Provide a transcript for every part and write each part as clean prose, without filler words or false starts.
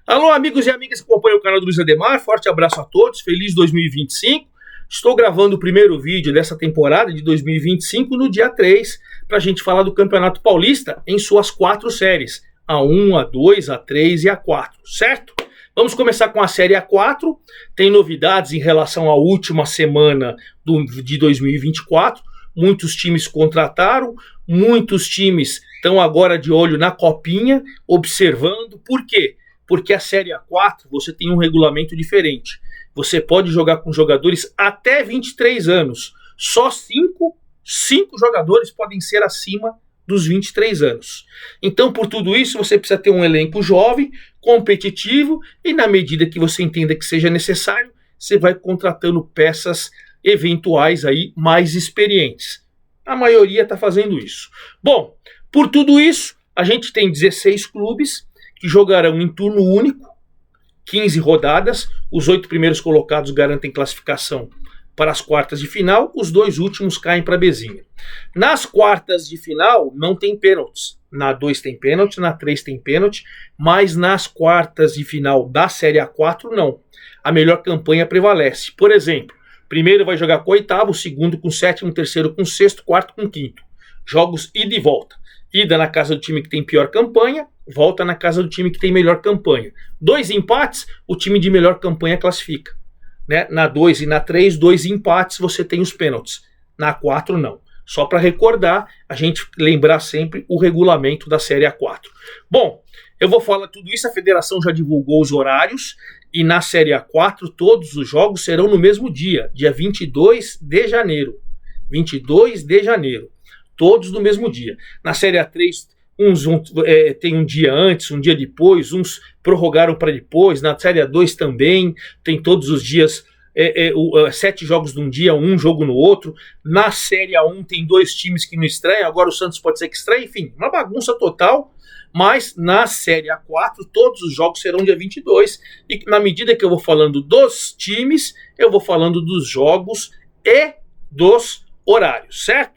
Alô, amigos e amigas que acompanham o canal do Luiz Ademar, forte abraço a todos, feliz 2025. Estou gravando o primeiro vídeo dessa temporada de 2025 no dia 3, para a gente falar do Campeonato Paulista em suas 4 séries, A1, A2, A3 e A4, certo? Vamos começar com a série A4, tem novidades em relação à última semana de 2024, muitos times contrataram, muitos times estão agora de olho na copinha, observando, por quê? Porque a série A4 você tem um regulamento diferente. Você pode jogar com jogadores até 23 anos. Só 5 jogadores podem ser acima dos 23 anos. Então, por tudo isso, você precisa ter um elenco jovem, competitivo, e na medida que você entenda que seja necessário, você vai contratando peças eventuais aí mais experientes. A maioria está fazendo isso. Bom, por tudo isso, a gente tem 16 clubes que jogarão em turno único, 15 rodadas, os 8 primeiros colocados garantem classificação para as quartas de final, os 2 últimos caem para a Bzinha. Nas quartas de final não tem pênaltis, na 2 tem pênalti, na 3 tem pênalti, mas nas quartas de final da Série A4 não. A melhor campanha prevalece. Por exemplo, primeiro vai jogar com o oitavo, segundo com o sétimo, terceiro com o sexto, quarto com o quinto. Jogos ida e volta. Ida na casa do time que tem pior campanha, volta na casa do time que tem melhor campanha. 2 empates, o time de melhor campanha classifica. Né? Na 2 e na 3, 2 empates, você tem os pênaltis. Na 4, não. Só para recordar, a gente lembrar sempre o regulamento da Série A4. Bom, eu vou falar tudo isso, a federação já divulgou os horários, e na Série A4 todos os jogos serão no mesmo dia 22 de janeiro. 22 de janeiro. Todos no mesmo dia. Na Série A3, uns tem um dia antes, um dia depois, uns prorrogaram para depois. Na Série A2 também, tem todos os dias 7 jogos num dia, um jogo no outro. Na Série A1 tem 2 times que não estreiam, agora o Santos pode ser que estreie, enfim, uma bagunça total. Mas na Série A4 todos os jogos serão dia 22, e na medida que eu vou falando dos times, eu vou falando dos jogos e dos horários, certo?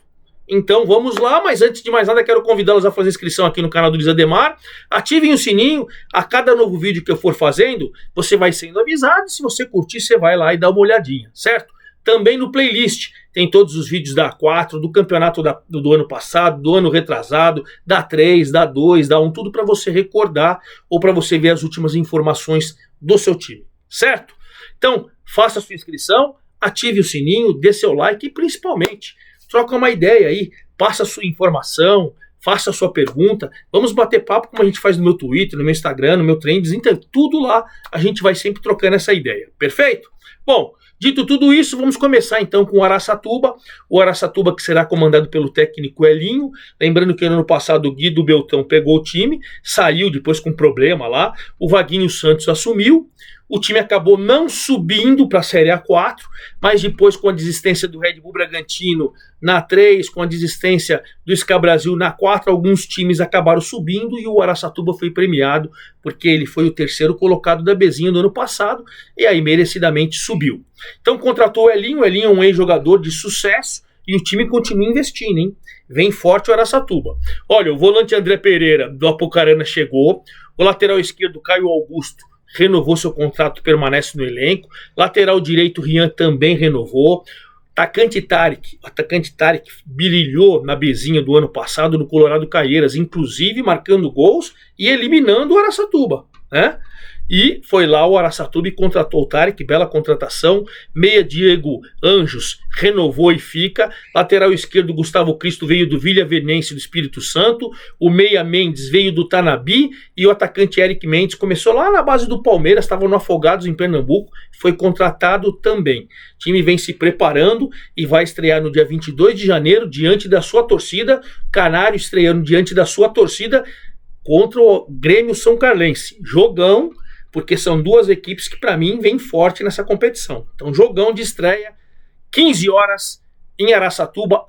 Então vamos lá, mas antes de mais nada quero convidá-los a fazer inscrição aqui no canal do Luiz Ademar. Ativem o sininho, a cada novo vídeo que eu for fazendo, você vai sendo avisado, e se você curtir, você vai lá e dá uma olhadinha, certo? Também no playlist tem todos os vídeos da A4, do campeonato do ano passado, do ano retrasado, da 3, da 2, da 1, tudo para você recordar ou para você ver as últimas informações do seu time, certo? Então faça a sua inscrição, ative o sininho, dê seu like e principalmente troca uma ideia aí, passa a sua informação, faça a sua pergunta, vamos bater papo como a gente faz no meu Twitter, no meu Instagram, no meu Trends, então tudo lá a gente vai sempre trocando essa ideia, perfeito? Bom, dito tudo isso, vamos começar então com o Araçatuba que será comandado pelo técnico Elinho, lembrando que no ano passado o Guido Beltrão pegou o time, saiu depois com problema lá, o Vaguinho Santos assumiu, o time acabou não subindo para a Série A4, mas depois com a desistência do Red Bull Bragantino na 3, com a desistência do SK Brasil na 4, alguns times acabaram subindo e o Araçatuba foi premiado porque ele foi o terceiro colocado da Bzinha no ano passado e aí merecidamente subiu. Então contratou o Elinho é um ex-jogador de sucesso e o time continua investindo, hein? Vem forte o Araçatuba. Olha, o volante André Pereira do Apucarana chegou, o lateral esquerdo Caio Augusto renovou seu contrato, permanece no elenco. Lateral direito, Rian também renovou. Atacante Tarek brilhou na Bzinha do ano passado no Colorado Caieiras, inclusive marcando gols e eliminando o Araçatuba, né? E foi lá o Araçatuba e contratou o Tarek, bela contratação. Meia Diego Anjos renovou e fica. Lateral esquerdo Gustavo Cristo veio do Vilhavenense do Espírito Santo. O meia Mendes veio do Tanabi. E o atacante Eric Mendes começou lá na base do Palmeiras, estava no Afogados em Pernambuco, foi contratado também. O time vem se preparando e vai estrear no dia 22 de janeiro diante da sua torcida. Canário estreando diante da sua torcida contra o Grêmio São Carlense. Jogão, porque são 2 equipes que para mim vêm forte nessa competição. Então jogão de estreia, 15 horas em Araçatuba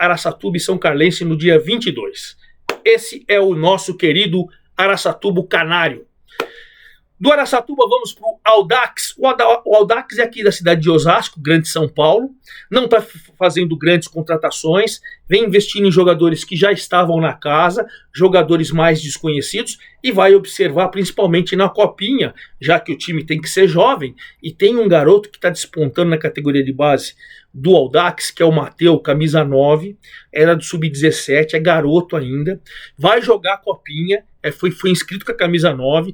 e São Carlense no dia 22. Esse é o nosso querido Araçatuba Canário. Do Araçatuba vamos para o Audax. O Audax é aqui da cidade de Osasco, grande São Paulo. Não está fazendo grandes contratações. Vem investindo em jogadores que já estavam na casa, jogadores mais desconhecidos. e vai observar principalmente na copinha, já que o time tem que ser jovem, e tem um garoto que está despontando na categoria de base do Audax, que é o Mateu, camisa 9, era do sub-17, é garoto ainda, vai jogar a copinha, foi inscrito com a camisa 9,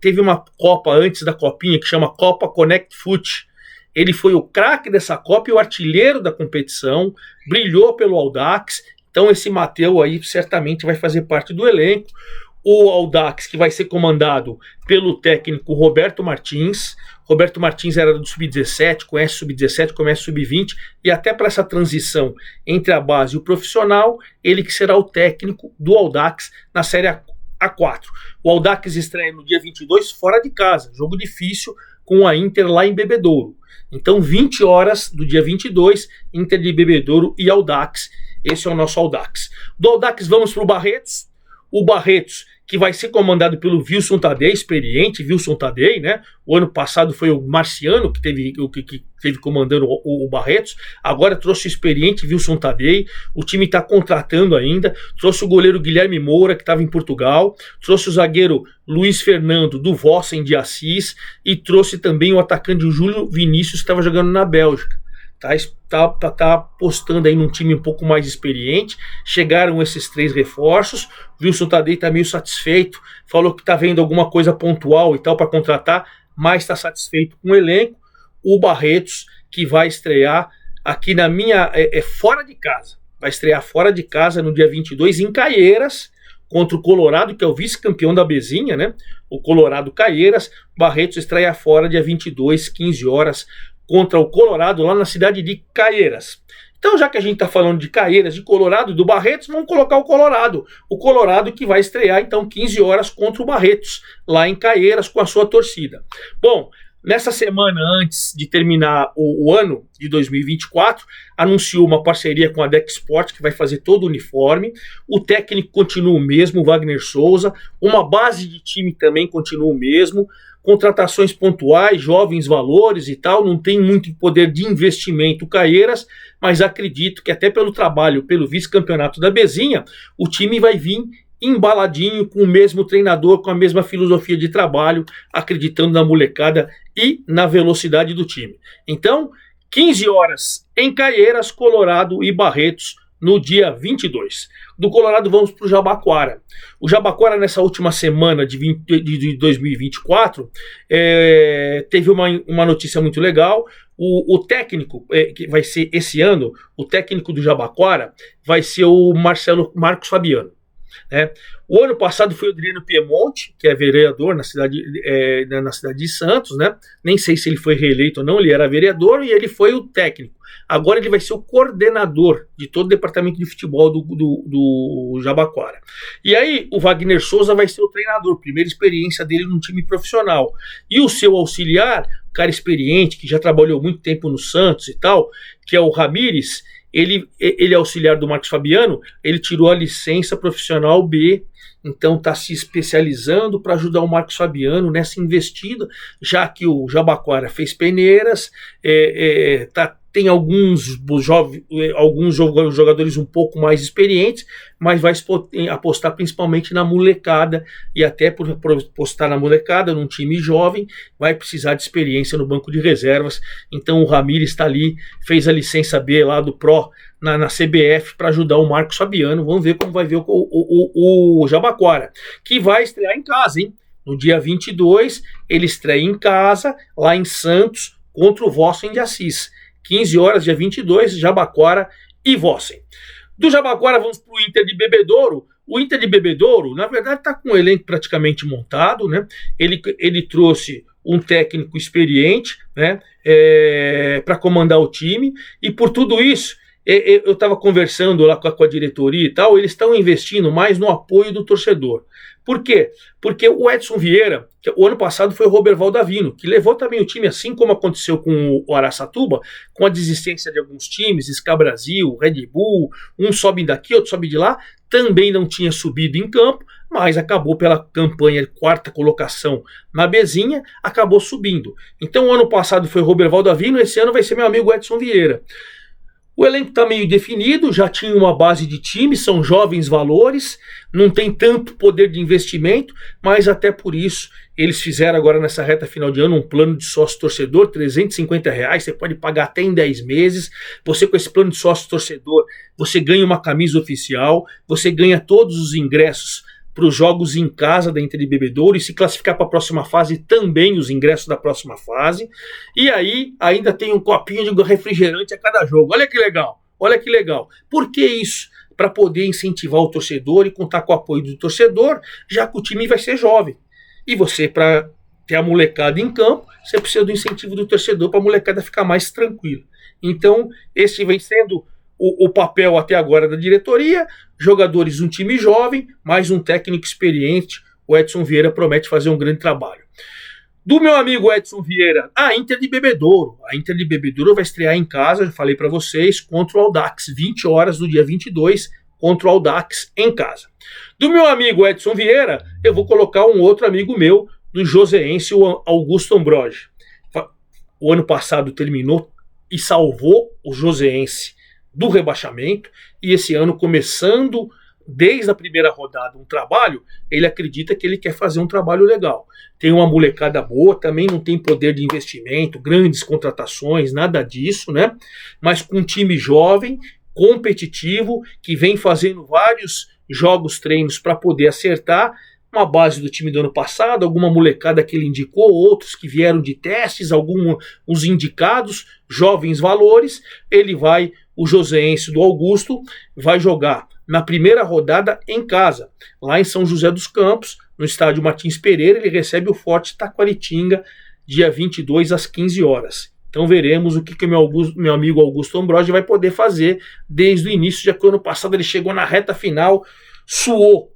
teve uma Copa antes da copinha que chama Copa Connect Foot. Ele foi o craque dessa Copa e o artilheiro da competição, brilhou pelo Audax. Então esse Mateu aí certamente vai fazer parte do elenco. O Audax, que vai ser comandado pelo técnico Roberto Martins. Roberto Martins era do Sub-17, conhece Sub-17, conhece Sub-20, e até para essa transição entre a base e o profissional, ele que será o técnico do Audax na Série A4. O Audax estreia no dia 22 fora de casa, jogo difícil com a Inter lá em Bebedouro. Então 20 horas do dia 22, Inter de Bebedouro e Audax. Esse é o nosso Audax. Do Audax vamos para o Barretos. O Barretos, que vai ser comandado pelo Wilson Tadei, experiente Wilson Tadei, né? O ano passado foi o Marciano que teve comandando o Barretos. Agora trouxe o experiente Wilson Tadei. O time está contratando ainda. Trouxe o goleiro Guilherme Moura, que estava em Portugal. Trouxe o zagueiro Luiz Fernando, do Vossen de Assis. E trouxe também o atacante Júlio Vinícius, que estava jogando na Bélgica. Tá apostando aí num time um pouco mais experiente. Chegaram esses 3 reforços. Wilson Tadei está meio satisfeito, falou que está vendo alguma coisa pontual e tal para contratar, mas está satisfeito com o elenco. O Barretos, que vai estrear aqui na minha... fora de casa. Vai estrear fora de casa no dia 22 em Caieiras, contra o Colorado, que é o vice-campeão da Bezinha, né? O Colorado Caieiras. Barretos estreia fora dia 22, 15 horas, contra o Colorado, lá na cidade de Caieiras. Então, já que a gente está falando de Caieiras, de Colorado, do Barretos, vamos colocar o Colorado. O Colorado que vai estrear, então, 15 horas contra o Barretos, lá em Caieiras, com a sua torcida. Bom, nessa semana, antes de terminar o ano de 2024, anunciou uma parceria com a Deck Sport, que vai fazer todo o uniforme. O técnico continua o mesmo, o Wagner Souza. Uma base de time também continua o mesmo. Contratações pontuais, jovens valores e tal, não tem muito poder de investimento Caieiras, mas acredito que até pelo trabalho, pelo vice-campeonato da Bezinha, o time vai vir embaladinho, com o mesmo treinador, com a mesma filosofia de trabalho, acreditando na molecada e na velocidade do time. Então, 15 horas em Caieiras, Colorado e Barretos, no dia 22. Do Colorado vamos para o Jabaquara. O Jabaquara, nessa última semana de 2024, teve uma notícia muito legal. O técnico, que vai ser esse ano, o técnico do Jabaquara vai ser o Marcos Fabiano. O ano passado foi o Adriano Piemonte, que é vereador na cidade de Santos, né? Nem sei se ele foi reeleito ou não, ele era vereador e ele foi o técnico. Agora ele vai ser o coordenador de todo o departamento de futebol do Jabaquara. E aí o Wagner Souza vai ser o treinador, primeira experiência dele num time profissional. E o seu auxiliar, cara experiente, que já trabalhou muito tempo no Santos e tal, que é o Ramires. Ele é auxiliar do Marcos Fabiano, ele tirou a licença profissional B, então está se especializando para ajudar o Marcos Fabiano nessa investida, já que o Jabaquara fez peneiras, tem alguns jogadores um pouco mais experientes, mas vai apostar principalmente na molecada, e até por apostar na molecada, num time jovem, vai precisar de experiência no banco de reservas. Então o Ramires está ali, fez a licença B lá do Pro na CBF para ajudar o Marcos Fabiano. Vamos ver como vai ver o Jabaquara, que vai estrear em casa, hein? No dia 22, ele estreia em casa, lá em Santos, contra o Vossen de Assis. 15 horas, dia 22, Jabaquara e Vossen. Do Jabaquara vamos para o Inter de Bebedouro. O Inter de Bebedouro, na verdade, está com o elenco praticamente montado, né? Ele trouxe um técnico experiente, né, para comandar o time, e por tudo isso, eu estava conversando lá com a diretoria e tal, eles estão investindo mais no apoio do torcedor. Por quê? Porque o Edson Vieira, que o ano passado foi o Roberval Davino, que levou também o time, assim como aconteceu com o Araçatuba, com a desistência de alguns times, Ska Brasil, Red Bull, um sobe daqui, outro sobe de lá, também não tinha subido em campo, mas acabou pela campanha de 4ª colocação na Bezinha, acabou subindo. Então o ano passado foi o Roberval Davino, esse ano vai ser meu amigo Edson Vieira. O elenco está meio definido, já tinha uma base de time, são jovens valores, não tem tanto poder de investimento, mas até por isso eles fizeram agora nessa reta final de ano um plano de sócio-torcedor, R$350, você pode pagar até em 10 meses, você com esse plano de sócio-torcedor, você ganha uma camisa oficial, você ganha todos os ingressos para os jogos em casa da Inter de Bebedouro e se classificar para a próxima fase também os ingressos da próxima fase. E aí ainda tem um copinho de refrigerante a cada jogo. Olha que legal, olha que legal. Por que isso? Para poder incentivar o torcedor e contar com o apoio do torcedor, já que o time vai ser jovem. E você, para ter a molecada em campo, você precisa do incentivo do torcedor para a molecada ficar mais tranquila. Então, esse vem sendo o papel até agora da diretoria, jogadores, um time jovem, mais um técnico experiente, o Edson Vieira promete fazer um grande trabalho. Do meu amigo Edson Vieira, a Inter de Bebedouro. A Inter de Bebedouro vai estrear em casa, já falei para vocês, contra o Audax, 20 horas do dia 22, contra o Audax em casa. Do meu amigo Edson Vieira, eu vou colocar um outro amigo meu, do Joseense, o Augusto Ambrogi. O ano passado terminou e salvou o Joseense do rebaixamento, e esse ano, começando desde a primeira rodada um trabalho, ele acredita que ele quer fazer um trabalho legal. Tem uma molecada boa, também não tem poder de investimento, grandes contratações, nada disso, né? Mas com um time jovem, competitivo, que vem fazendo vários jogos, treinos para poder acertar, uma base do time do ano passado, alguma molecada que ele indicou, outros que vieram de testes, os indicados, jovens valores, o Joseense do Augusto vai jogar na primeira rodada em casa, lá em São José dos Campos, no estádio Martins Pereira. Ele recebe o Forte Taquaritinga, dia 22 às 15 horas. Então veremos o que meu amigo Augusto Ambrogi vai poder fazer desde o início, já que o ano passado ele chegou na reta final, suou,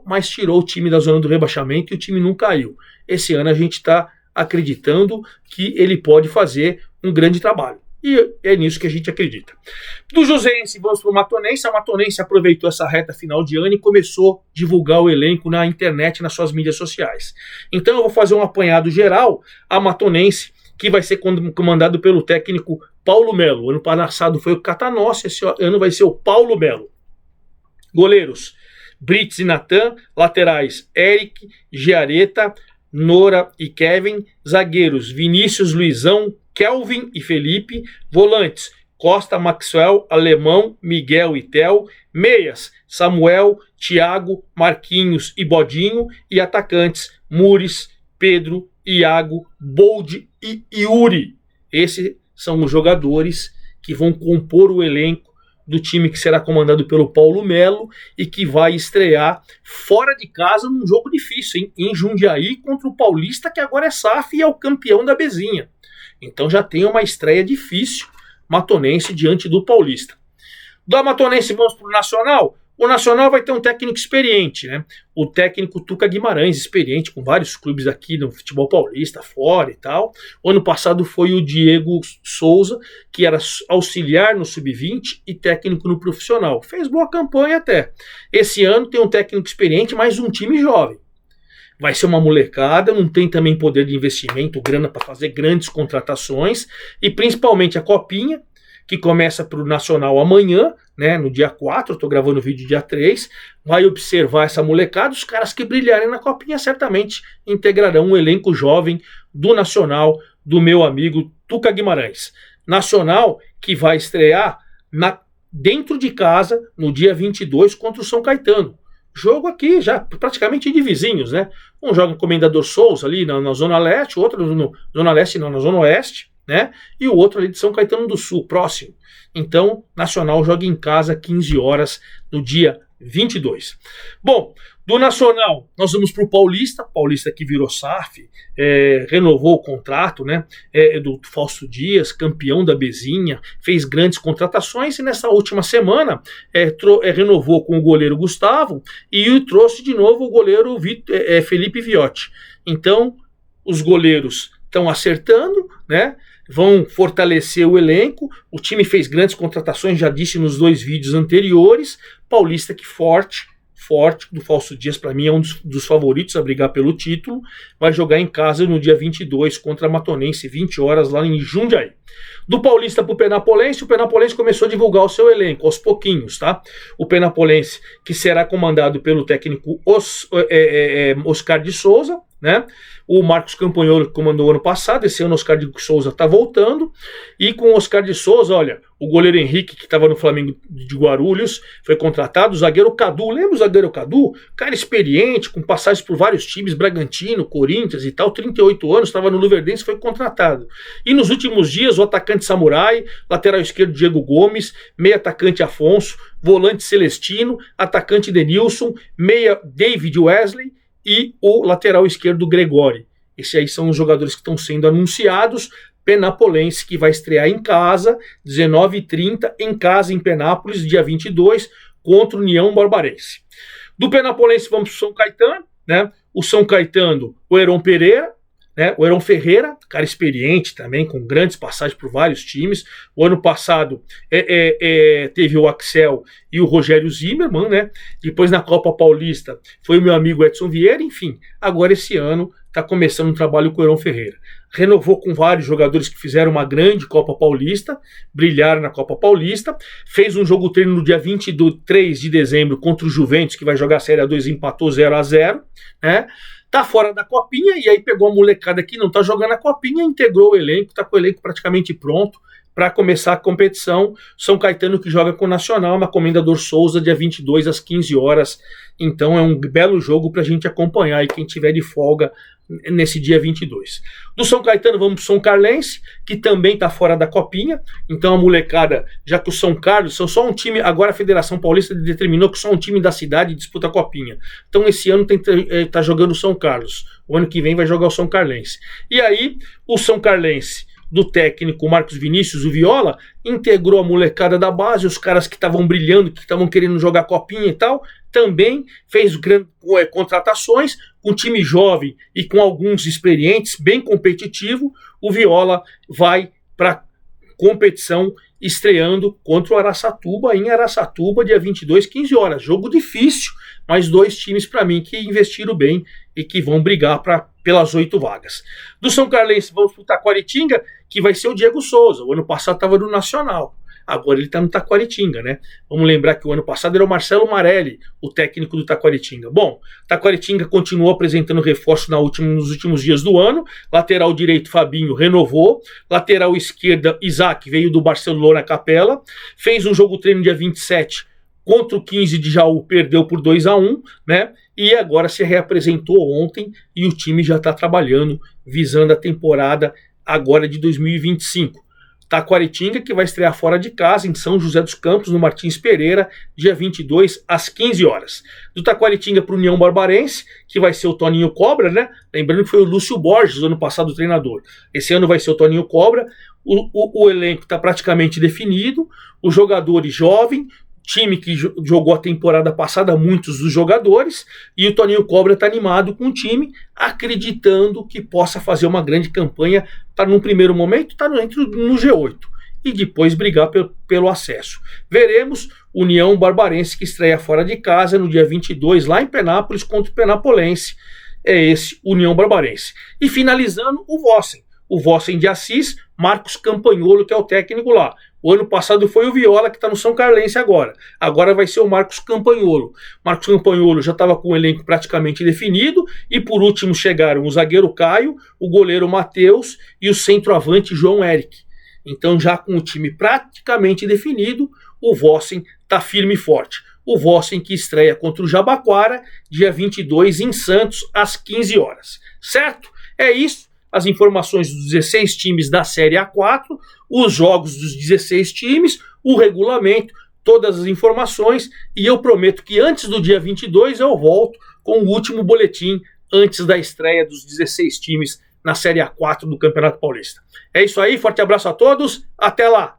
mas tirou o time da zona do rebaixamento e o time não caiu. Esse ano a gente está acreditando que ele pode fazer um grande trabalho. E é nisso que a gente acredita. Do Joseense, vamos para o Matonense. A Matonense aproveitou essa reta final de ano e começou a divulgar o elenco na internet, nas suas mídias sociais. Então eu vou fazer um apanhado geral. A Matonense, que vai ser comandado pelo técnico Paulo Melo. O ano passado foi o Catanossi, esse ano vai ser o Paulo Melo. Goleiros: Brits e Natan. Laterais: Eric, Giareta, Nora e Kevin. Zagueiros: Vinícius, Luizão, Kelvin e Felipe. Volantes: Costa, Maxwell, Alemão, Miguel e Tel. Meias: Samuel, Thiago, Marquinhos e Bodinho. E atacantes: Mures, Pedro, Iago, Bold e Yuri. Esses são os jogadores que vão compor o elenco do time que será comandado pelo Paulo Melo e que vai estrear fora de casa num jogo difícil, hein? Em Jundiaí, contra o Paulista, que agora é SAF e é o campeão da Bezinha. Então já tem uma estreia difícil, Matonense diante do Paulista. Da Matonense vamos para o Nacional. O Nacional vai ter um técnico experiente, né? O técnico Tuca Guimarães, experiente com vários clubes aqui no futebol paulista, fora e tal. O ano passado foi o Diego Souza, que era auxiliar no sub-20 e técnico no profissional. Fez boa campanha até. Esse ano tem um técnico experiente, mas um time jovem. Vai ser uma molecada, não tem também poder de investimento, grana para fazer grandes contratações, e principalmente a Copinha, que começa para o Nacional amanhã, né, no dia 4, eu estou gravando o vídeo dia 3, vai observar essa molecada. Os caras que brilharem na Copinha certamente integrarão um elenco jovem do Nacional, do meu amigo Tuca Guimarães. Nacional que vai estrear dentro de casa no dia 22 contra o São Caetano. Jogo aqui já praticamente de vizinhos, né? Um joga em Comendador Souza ali na Zona Leste, outro Zona Leste não, na Zona Oeste, né? E o outro ali de São Caetano do Sul, próximo. Então, Nacional joga em casa 15 horas no dia 22. Bom, do Nacional nós vamos para o Paulista que virou SAF, renovou o contrato, né, do Fausto Dias, campeão da Bezinha, fez grandes contratações e nessa última semana renovou com o goleiro Gustavo e trouxe de novo o goleiro Felipe Viotti. Então, os goleiros estão acertando, né? Vão fortalecer o elenco. O time fez grandes contratações, já disse nos 2 vídeos anteriores. Paulista que forte forte do Fausto Dias. Para mim é um dos favoritos a brigar pelo título. Vai jogar em casa no dia 22 contra a Matonense, 20 horas lá em Jundiaí. Do Paulista para o Penapolense, começou a divulgar o seu elenco aos pouquinhos, tá? O Penapolense, que será comandado pelo técnico Oscar de Souza, né? O Marcos Campagnolo, que comandou ano passado. Esse ano o Oscar de Souza está voltando. E com o Oscar de Souza, olha, o goleiro Henrique, que estava no Flamengo de Guarulhos, foi contratado. O zagueiro Cadu, lembra o zagueiro Cadu? Cara experiente, com passagens por vários times, Bragantino, Corinthians e tal, 38 anos, estava no Luverdense, foi contratado. E nos últimos dias, o atacante Samurai, lateral esquerdo Diego Gomes, meio atacante Afonso, volante Celestino, atacante Denilson, meia David Wesley, e o lateral esquerdo Gregori. Esses aí são os jogadores que estão sendo anunciados. Penapolense, que vai estrear em casa, 19h30, em casa em Penápolis, dia 22, contra o União Barbarense. Do Penapolense vamos para o São Caetano, né? O São Caetano, o Heron Pereira, né? O Heron Ferreira, cara experiente também, com grandes passagens por vários times. O ano passado teve o Axel e o Rogério Zimmermann, né? Depois na Copa Paulista foi o meu amigo Edson Vieira. Enfim, agora esse ano está começando um trabalho com o Heron Ferreira. Renovou com vários jogadores que fizeram uma grande Copa Paulista, brilharam na Copa Paulista. Fez um jogo treino no dia 23 de dezembro contra o Juventus, que vai jogar a Série A2, empatou 0-0, né? Tá fora da Copinha, e aí pegou a molecada que não tá jogando a Copinha, integrou o elenco, tá com o elenco praticamente pronto para começar a competição. São Caetano, que joga com o Nacional, na Comendador Souza, dia 22 às 15 horas. Então é um belo jogo pra gente acompanhar, e quem tiver de folga nesse dia 22. Do São Caetano vamos pro São Carlense, que também tá fora da Copinha. Então a molecada, já que o São Carlos são só um time, agora a Federação Paulista determinou que só um time da cidade disputa a Copinha. Então esse ano tá jogando o São Carlos. O ano que vem vai jogar o São Carlense. E aí o São Carlense, do técnico Marcos Vinícius, o Viola, integrou a molecada da base, os caras que estavam brilhando, que estavam querendo jogar Copinha e tal. Também fez contratações com time jovem e com alguns experientes, bem competitivo. O Viola vai para competição estreando contra o Araçatuba, em Araçatuba, dia 22, 15 horas. Jogo difícil, mas dois times para mim que investiram bem e que vão brigar pelas 8 vagas. Do São Carlense vamos para o Taquaritinga, que vai ser o Diego Souza. O ano passado estava no Nacional. Agora ele está no Taquaritinga, né? Vamos lembrar que o ano passado era o Marcelo Marelli, o técnico do Taquaritinga. Bom, Taquaritinga continuou apresentando reforço nos últimos dias do ano. Lateral direito, Fabinho, renovou. Lateral esquerda, Isaac, veio do Barcelona Capela. Fez um jogo treino dia 27 contra o 15 de Jaú, perdeu por 2-1, né? E agora se reapresentou ontem e o time já está trabalhando, visando a temporada agora de 2025. Taquaritinga, que vai estrear fora de casa, em São José dos Campos, no Martins Pereira, dia 22, às 15 horas. Do Taquaritinga para o União Barbarense, que vai ser o Toninho Cobra, né? Lembrando que foi o Lúcio Borges, ano passado, o treinador. Esse ano vai ser o Toninho Cobra. O elenco está praticamente definido, os jogadores jovens, time que jogou a temporada passada, muitos dos jogadores, e o Toninho Cobra está animado com o time, acreditando que possa fazer uma grande campanha, para num primeiro momento estar no G8 e depois brigar pelo acesso. Veremos. União Barbarense, que estreia fora de casa no dia 22 lá em Penápolis contra o Penapolense. É esse União Barbarense. E finalizando, o Vossen de Assis, Marcos Campagnolo, que é o técnico lá. O ano passado foi o Viola, que está no São Carlense agora. Agora vai ser o Marcos Campagnolo. Marcos Campagnolo já estava com o elenco praticamente definido. E por último chegaram o zagueiro Caio, o goleiro Matheus e o centroavante João Eric. Então já com o time praticamente definido, o Vossen está firme e forte. O Vossen que estreia contra o Jabaquara, dia 22 em Santos, às 15 horas. Certo? É isso. As informações dos 16 times da Série A4, os jogos dos 16 times, o regulamento, todas as informações, e eu prometo que antes do dia 22 eu volto com o último boletim antes da estreia dos 16 times na Série A4 do Campeonato Paulista. É isso aí, forte abraço a todos, até lá!